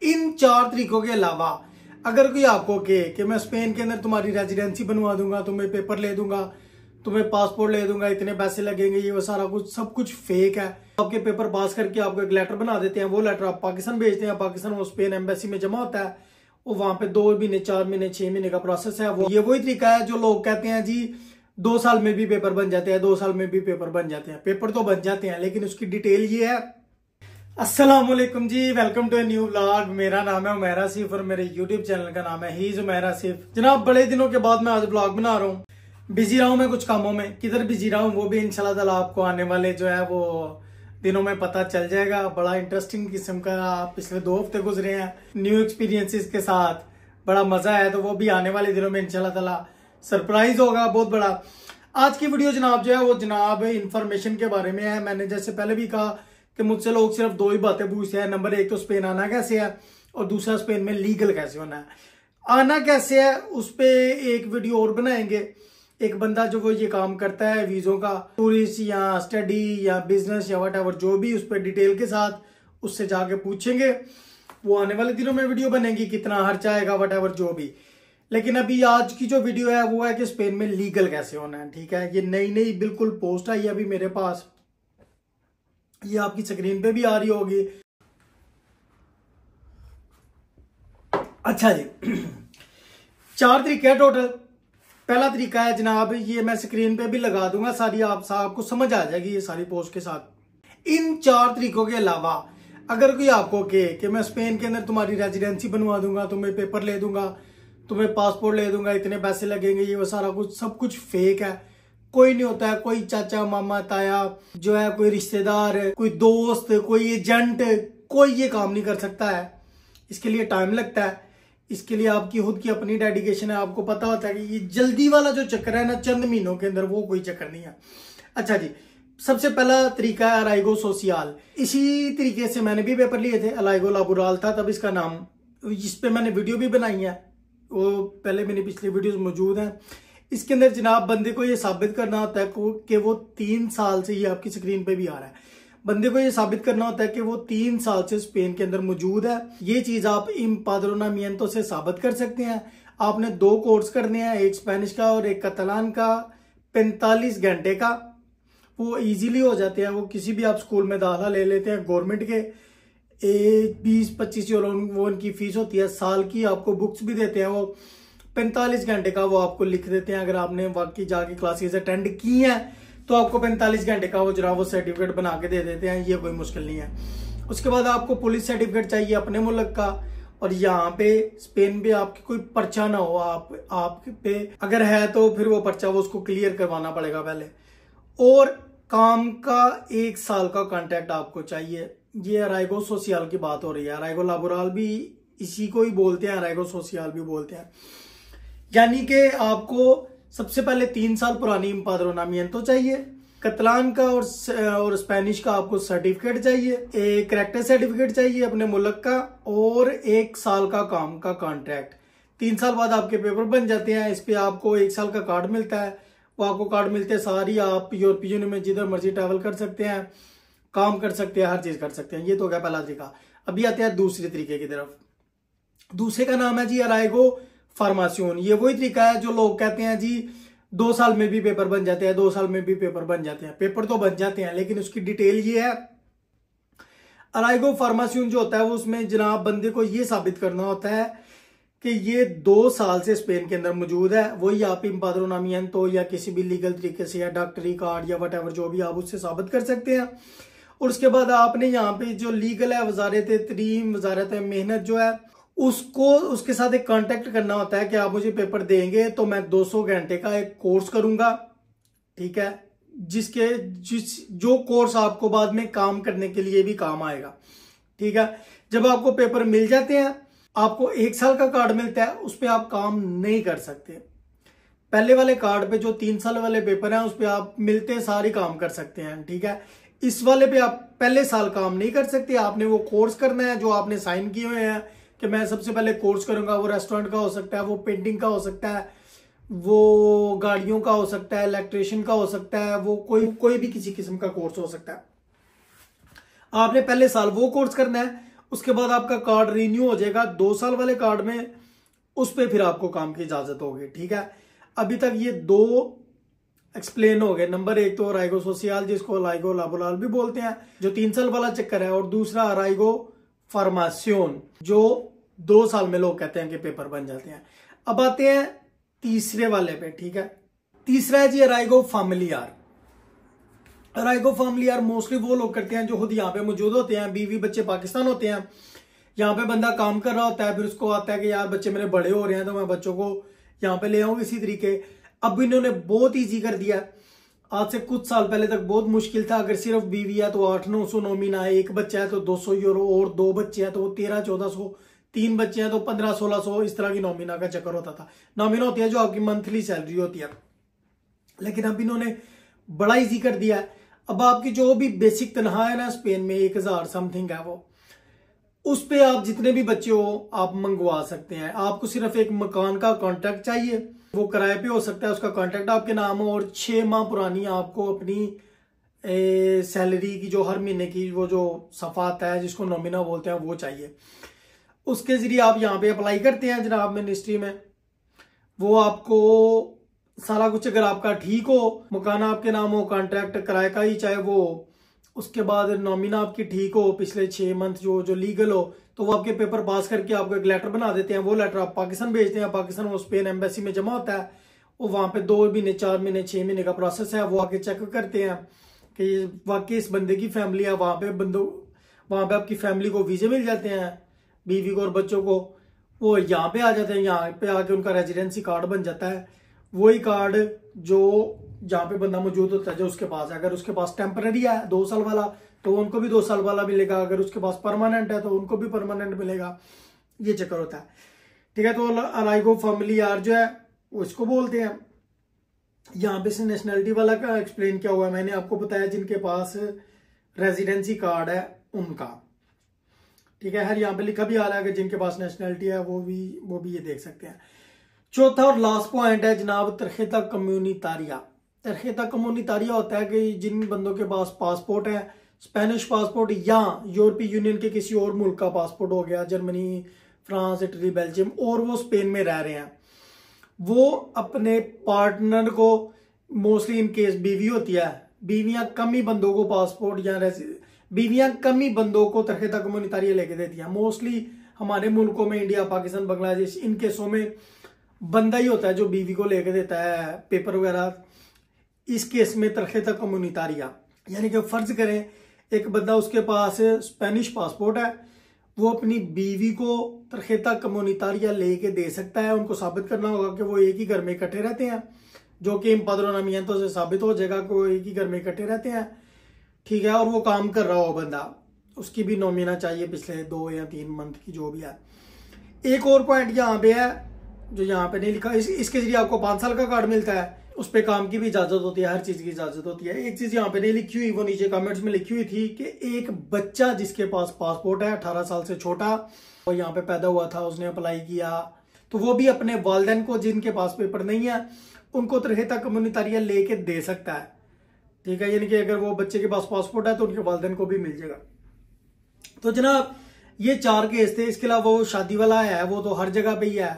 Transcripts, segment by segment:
इन 4 तरीकों के अलावा अगर कोई आपको कहे कि मैं स्पेन के अंदर तुम्हारी रेजिडेंसी बनवा दूंगा, तुम्हें पेपर ले दूंगा, तुम्हें पासपोर्ट ले दूंगा, इतने पैसे लगेंगे, ये वो सारा कुछ सब कुछ फेक है। आपके पेपर पास करके आपको एक लेटर बना देते हैं, वो लेटर आप पाकिस्तान भेजते हैं, पाकिस्तान वो स्पेन एम्बेसी में जमा होता है, वो वहां पे 2 महीने 4 महीने 6 महीने का प्रोसेस है। वो ये वही तरीका है जो लोग कहते हैं जी 2 साल में भी पेपर बन जाते हैं, 2 साल में भी पेपर बन जाते हैं। पेपर तो बन जाते हैं लेकिन उसकी डिटेल ये है। अस्सलाम वालेकुम जी, welcome to a new vlog. मेरा नाम है उमैर आसिफ और मेरे यूट्यूब चैनल का नाम है ही इज उमैर आसिफ। जनाब बड़े दिनों के बाद मैं आज व्लॉग बना रहा हूँ। बिजी रहा हूँ मैं कुछ कामों में, किधर बिजी रहा हूँ वो भी इंशाल्लाह ताला आपको आने वाले जो है वो दिनों में पता चल जाएगा। बड़ा इंटरेस्टिंग किस्म का पिछले 2 हफ्ते गुजरे हैं न्यू एक्सपीरियंसेस के साथ, बड़ा मजा है, तो वो भी आने वाले दिनों में इंशाल्लाह ताला सरप्राइज होगा बहुत बड़ा। आज की वीडियो जनाब जो है वो जनाब इंफॉर्मेशन के बारे में है। मैंने जैसे पहले भी कहा कि मुझसे लोग सिर्फ 2 ही बातें पूछते हैं। नंबर 1 तो स्पेन आना कैसे है और दूसरा स्पेन में लीगल कैसे होना है। आना कैसे है उस पे एक वीडियो और बनाएंगे। एक बंदा जो वो ये काम करता है वीजों का, टूरिस्ट या स्टडी या बिजनेस या व्हाटएवर जो भी, उस पर डिटेल के साथ उससे जाके पूछेंगे। वो आने वाले दिनों में वीडियो बनेगी, कितना खर्चा आएगा व्हाटएवर जो भी। लेकिन अभी आज की जो वीडियो है वो है कि स्पेन में लीगल कैसे होना है। ठीक है, ये नई बिल्कुल पोस्ट आई है अभी मेरे पास, ये आपकी स्क्रीन पे भी आ रही होगी। अच्छा जी 4 तरीके हैं टोटल। पहला तरीका है जनाब, ये मैं स्क्रीन पे भी लगा दूंगा, सारी आपको समझ आ जाएगी ये सारी पोस्ट के साथ। इन 4 तरीकों के अलावा अगर कोई आपको कहे कि मैं स्पेन के अंदर तुम्हारी रेजिडेंसी बनवा दूंगा, तुम्हें पेपर ले दूंगा, तुम्हें पासपोर्ट ले दूंगा, इतने पैसे लगेंगे, ये वो सारा कुछ सब कुछ फेक है। कोई नहीं होता है, कोई चाचा मामा ताया जो है, कोई रिश्तेदार, कोई दोस्त, कोई एजेंट, कोई ये काम नहीं कर सकता है। इसके लिए टाइम लगता है, इसके लिए आपकी खुद की अपनी डेडिकेशन है। आपको पता होता है कि ये जल्दी वाला जो चक्कर है ना चंद महीनों के अंदर, वो कोई चक्कर नहीं है। अच्छा जी, सबसे पहला तरीका है अराइगो सोशियल। इसी तरीके से मैंने भी पेपर लिए थे, अराइगो लाबोरल था तब इसका नाम, जिस पे मैंने वीडियो भी बनाई है, वो पहले मेरी पिछली वीडियोस मौजूद हैं। इसके अंदर जनाब बंदे को ये साबित करना होता है कि वो 3 साल से, ये आपकी स्क्रीन पे भी आ रहा है, बंदे को ये साबित करना होता है कि वो 3 साल से स्पेन के अंदर मौजूद है। ये चीज आप इम्पाद्रोनामिएंतो से साबित कर सकते हैं। आपने 2 कोर्स करने हैं, एक स्पेनिश का और एक कतालान का, 45 घंटे का, वो इजीली हो जाते हैं। वो किसी भी आप स्कूल में दाखिला ले लेते हैं गवर्नमेंट के, 20-25 यूरो वो उनकी फीस होती है साल की। आपको बुक्स भी देते हैं, वो 45 घंटे का वो आपको लिख देते हैं। अगर आपने वाकई जाके क्लासेस अटेंड की हैं तो आपको 45 घंटे का वो जरा वो सर्टिफिकेट बना के दे देते हैं, ये कोई मुश्किल नहीं है। उसके बाद आपको पुलिस सर्टिफिकेट चाहिए अपने मुल्क का, और यहाँ पे स्पेन पे आपकी कोई पर्चा ना हो, आप पे अगर है तो फिर वो पर्चा वो उसको क्लियर करवाना पड़ेगा पहले। और काम का 1 साल का कॉन्ट्रैक्ट आपको चाहिए। ये अराइगो सोशियल की बात हो रही है, अराइगो लाबोरल भी इसी को ही बोलते हैं, अराइगो सोशियल भी बोलते हैं। यानी कि आपको सबसे पहले 3 साल पुरानी इम्पाद्रोनामिएंतो चाहिए, कतलान का और स्पेनिश का आपको सर्टिफिकेट चाहिए, एक कैरेक्टर सर्टिफिकेट चाहिए अपने मुल्क का, और 1 साल का काम का कॉन्ट्रैक्ट। 3 साल बाद आपके पेपर बन जाते हैं। इस पे आपको 1 साल का कार्ड मिलता है। वो आपको कार्ड मिलते हैं सारी, आप यूरोपीय यूनियन में जिधर मर्जी ट्रैवल कर सकते हैं, काम कर सकते हैं, हर चीज कर सकते हैं। ये तो हो गया पहला तरीका। अभी आते हैं दूसरे तरीके की तरफ। दूसरे का नाम है जी अराइगो फार्मासियोन। ये वही तरीका है जो लोग कहते हैं जी 2 साल में भी पेपर बन जाते हैं, 2 साल में भी पेपर बन जाते हैं। पेपर तो बन जाते हैं लेकिन उसकी डिटेल ये है। अराइगो फार्मासियोन जो होता है वो उसमें जनाब बंदे को ये साबित करना होता है कि ये 2 साल से स्पेन के अंदर मौजूद है। वही आप इम्पाद्रोनामिएंतो या किसी भी लीगल तरीके से या डॉक्टरी कार्ड या वटएवर जो भी आप उससे साबित कर सकते हैं। और उसके बाद आपने यहाँ पे जो लीगल है वजारत तरीम, वजारत मेहनत जो है, उसको उसके साथ एक कांटेक्ट करना होता है कि आप मुझे पेपर देंगे तो मैं 200 घंटे का एक कोर्स करूंगा। ठीक है, जो कोर्स आपको बाद में काम करने के लिए भी काम आएगा। ठीक है, जब आपको पेपर मिल जाते हैं आपको 1 साल का कार्ड मिलता है, उस पर आप काम नहीं कर सकते। पहले वाले कार्ड पे जो 3 साल वाले पेपर हैं उस पर आप मिलते सारे काम कर सकते हैं। ठीक है, इस वाले पे आप पहले साल काम नहीं कर सकते। आपने वो कोर्स करना है जो आपने साइन किए हुए हैं कि मैं सबसे पहले कोर्स करूंगा। वो रेस्टोरेंट का हो सकता है, वो पेंटिंग का हो सकता है, वो गाड़ियों का हो सकता है, इलेक्ट्रिशियन का हो सकता है, वो कोई भी किसी किस्म का कोर्स हो सकता है। आपने पहले साल वो कोर्स करना है उसके बाद आपका कार्ड रिन्यू हो जाएगा 2 साल वाले कार्ड में, उस पर फिर आपको काम की इजाजत होगी। ठीक है, अभी तक ये 2 एक्सप्लेन हो गए। नंबर 1 तो अराइगो सोशियल, जिसको अराइगो लाबोराल भी बोलते हैं, जो 3 साल वाला चक्कर है, और दूसरा अराइगो फार्मासियोन, जो 2 साल में लोग कहते हैं कि पेपर बन जाते हैं। अब आते हैं तीसरे वाले पे। ठीक है, तीसरा है जी अराइगो फैमिलियार। अराइगो फैमिलियार मोस्टली वो लोग करते हैं जो खुद यहाँ पे मौजूद होते हैं, बीवी बच्चे पाकिस्तान होते हैं, यहाँ पे बंदा काम कर रहा होता है, फिर उसको आता है कि यार बच्चे मेरे बड़े हो रहे हैं तो मैं बच्चों को यहाँ पे ले आऊँ। इसी तरीके अब इन्होंने बहुत ईजी कर दिया। आज से कुछ साल पहले तक बहुत मुश्किल था, अगर सिर्फ बीवी है तो 800-900 नॉमिना है, एक बच्चा है तो 200 यूरो, और 2 बच्चे हैं तो 1300-1400, 3 बच्चे हैं तो 1500-1600, इस तरह की नॉमिना का चक्कर होता था। नॉमिना होती है जो आपकी मंथली सैलरी होती है, लेकिन अब इन्होंने बड़ा ईजी कर दिया है। अब आपकी जो भी बेसिक तनख्वाह है ना स्पेन में 1000 समथिंग है, वो उस पे आप जितने भी बच्चे हो आप मंगवा सकते हैं। आपको सिर्फ एक मकान का कॉन्ट्रैक्ट चाहिए, वो किराए पे हो सकता है, उसका कॉन्ट्रैक्ट आपके नाम हो, और 6 माह पुरानी आपको अपनी सैलरी की जो हर महीने की वो जो सफात है जिसको नॉमिना बोलते हैं वो चाहिए। उसके जरिए आप यहाँ पे अप्लाई करते हैं जनाब मिनिस्ट्री में, वो आपको सारा कुछ अगर आपका ठीक हो, मकान आपके नाम हो, कॉन्ट्रैक्ट किराए का ही चाहे वो, उसके बाद नॉमिना आपकी ठीक हो, पिछले 6 मंथ जो लीगल हो, तो वो आपके पेपर पास करके आपको एक लेटर बना देते हैं। वो लेटर आप पाकिस्तान भेजते हैं, पाकिस्तान वो स्पेन एम्बेसी में जमा होता है, वो वहाँ पे 2 महीने 4 महीने 6 महीने का प्रोसेस है। वो आके चेक करते हैं कि वाकई इस बंदे की फैमिली है, वहाँ पे आपकी फैमिली को वीजे मिल जाते हैं, बीवी को और बच्चों को। वो यहाँ पे आ जाते हैं, यहाँ पे आके उनका रेजिडेंसी कार्ड बन जाता है, वही कार्ड जो जहाँ पे बंदा मौजूद होता है जो उसके पास है। अगर उसके पास टेम्पररी है 2 साल वाला तो उनको भी 2 साल वाला मिलेगा, अगर उसके पास परमानेंट है तो उनको भी परमानेंट मिलेगा। ये चक्कर होता है। ठीक है, तो अराइगो फैमिलियार जो है वो इसको बोलते हैं। यहाँ पे से नेशनलिटी वाला का एक्सप्लेन किया हुआ है, मैंने आपको बताया जिनके पास रेजिडेंसी कार्ड है उनका। ठीक है, हर यहाँ पे लिखा भी आ रहा है कि जिनके पास नेशनलिटी है वो भी ये देख सकते हैं। चौथा और लास्ट पॉइंट है जनाब तरखेता कम्युनितारिया। तरखेता कम्युनितारिया होता है कि जिन बंदों के पास पासपोर्ट है, स्पेनिश पासपोर्ट या यूरोपीय यूनियन के किसी और मुल्क का पासपोर्ट हो गया, जर्मनी, फ्रांस, इटली, बेल्जियम, और वो स्पेन में रह रहे हैं, वो अपने पार्टनर को, मोस्टली इन केस बीवी होती है, बीवियां कम ही बंदों को पासपोर्ट या बीवियां कम ही बंदों को तरखेता कम्युनितारिया लेके देती हैं। मोस्टली हमारे मुल्कों में, इंडिया, पाकिस्तान, बांग्लादेश, इन केसों में बंदा ही होता है जो बीवी को लेके देता है पेपर वगैरह। इस केस में तरखेता कम्युनितारिया, यानी कि फर्ज करें एक बंदा उसके पास स्पेनिश पासपोर्ट है, वो अपनी बीवी को तरखेता कम्युनितारिया लेके दे सकता है। उनको साबित करना होगा कि वो एक ही घर में इकट्ठे रहते हैं, जो कि एम्पाद्रोनामिएंतो से साबित हो जाएगा कि वो एक ही घर में इकट्ठे रहते हैं। ठीक है, और वो काम कर रहा हो बंदा, उसकी भी नॉमिना चाहिए पिछले 2 या 3 मंथ की जो भी है। एक और पॉइंट यहाँ पे है जो यहाँ पे नहीं लिखा, इसके जरिए आपको 5 साल का कार्ड मिलता है, उस पे काम की भी इजाजत होती है, हर चीज की इजाजत होती है। एक चीज यहाँ पे नहीं लिखी हुई, वो नीचे कमेंट्स में लिखी हुई थी कि एक बच्चा जिसके पास पासपोर्ट है 18 साल से छोटा, वो यहाँ पे पैदा हुआ था, उसने अप्लाई किया, तो वो भी अपने वालिदैन को जिनके पास पेपर नहीं है उनको तरखेता कम्युनितारिया लेके दे सकता है। ठीक है, यानी कि अगर वो बच्चे के पास पासपोर्ट है तो उनके वालिदैन को भी मिल जाएगा। तो जनाब ये 4 केस थे। इसके अलावा वो शादी वाला है, वो तो हर जगह पे ही है,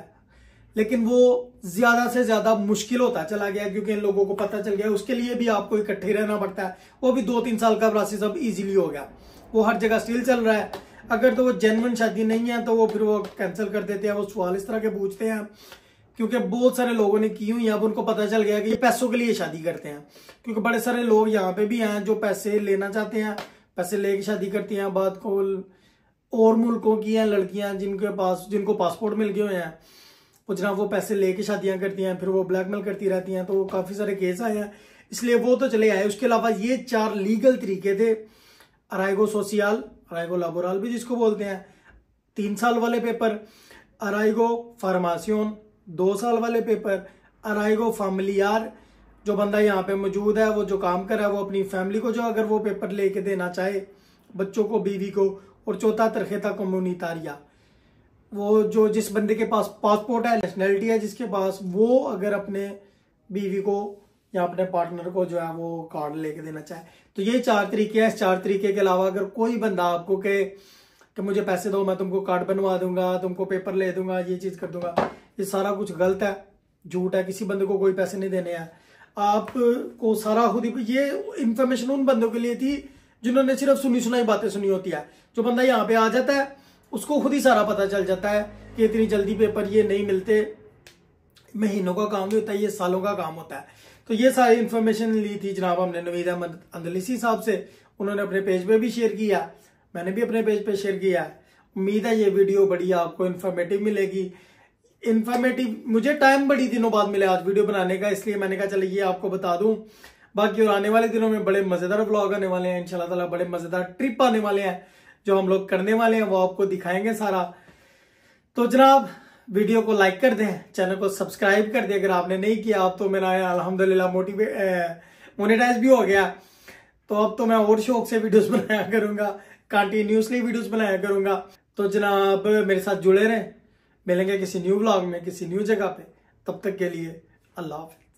लेकिन वो ज्यादा से ज्यादा मुश्किल होता चला गया क्योंकि इन लोगों को पता चल गया। उसके लिए भी आपको इकट्ठे रहना पड़ता है, वो भी 2-3 साल का प्रोसेस अब इजीली हो गया, वो हर जगह स्टिल चल रहा है। अगर तो वो जेन्युइन शादी नहीं है तो वो फिर वो कैंसिल कर देते हैं। वो सवाल इस तरह के पूछते हैं क्योंकि बहुत सारे लोगों ने की हुई, अब उनको पता चल गया कि ये पैसों के लिए शादी करते हैं, क्योंकि बड़े सारे लोग यहाँ पे भी हैं जो पैसे लेना चाहते हैं, पैसे लेके शादी करती हैं। बात को और मुल्कों की हैं लड़कियां जिनको पासपोर्ट मिल गए हुए हैं, वो जनाब वो पैसे लेके शादियां करती हैं, फिर वो ब्लैकमेल करती रहती हैं। तो काफी सारे केस आए हैं, इसलिए वो तो चले आए। उसके अलावा ये 4 लीगल तरीके थे, अराइगो सोशियल, अराइगो लाबोरल भी जिसको बोलते हैं, 3 साल वाले पेपर, अराइगो फार्मासियोन 2 साल वाले पेपर, अराइगो फैमिलियार जो बंदा यहाँ पे मौजूद है, वो जो काम कर रहा है, वो अपनी फैमिली को जो अगर वो पेपर लेके देना चाहे, बच्चों को, बीवी को, और चौथा तरखेता कम्युनितारिया, वो जो जिस बंदे के पास पासपोर्ट है, नेशनलिटी है जिसके पास, वो अगर अपने बीवी को या अपने पार्टनर को जो है वो कार्ड लेके देना चाहे। तो ये 4 तरीके हैं। इस 4 तरीके के अलावा अगर कोई बंदा आपको के कि मुझे पैसे दो, मैं तुमको कार्ड बनवा दूंगा, तुमको पेपर ले दूंगा, ये चीज कर दूंगा। ये सारा कुछ गलत है, झूठ है। किसी बंदे को कोई पैसे नहीं देने हैं। आपको सारा खुद ही, ये इंफॉर्मेशन उन बंदों के लिए थी जिन्होंने सिर्फ सुनी सुनाई बातें सुनी होती है। जो बंदा यहाँ पे आ जाता है उसको खुद ही सारा पता चल जाता है कि इतनी जल्दी पेपर ये नहीं मिलते, महीनों का काम नहीं होता, ये सालों का काम होता है। तो ये सारी इन्फॉर्मेशन ली थी जनाब हमने नवीद अहमद अंदलसी साहब से। उन्होंने अपने पेज पे भी शेयर किया, मैंने भी अपने पेज पे शेयर किया। उम्मीद है ये वीडियो बड़ी आपको इन्फॉर्मेटिव मिलेगी। इन्फॉर्मेटिव मुझे टाइम बड़ी दिनों बाद मिला आज वीडियो बनाने का, इसलिए मैंने कहा चलिए ये आपको बता दूं। बाकी और आने वाले दिनों में बड़े मजेदार व्लॉग आने वाले हैं इंशाल्लाह ताला, बड़े मजेदार ट्रिप आने वाले हैं जो हम लोग करने वाले हैं, वो आपको दिखाएंगे सारा। तो जनाब वीडियो को लाइक कर दें, चैनल को सब्सक्राइब कर दें अगर आपने नहीं किया। अब तो मेरा अल्हम्दुलिल्लाह मोनेटाइज भी हो गया, तो अब तो मैं और शौक से वीडियोस बनाया करूंगा, कंटिन्यूसली वीडियोस बनाया करूंगा। तो जनाब मेरे साथ जुड़े रहें, मिलेंगे किसी न्यू व्लॉग में किसी न्यू जगह पे। तब तक के लिए अल्लाह हाफ़िज़।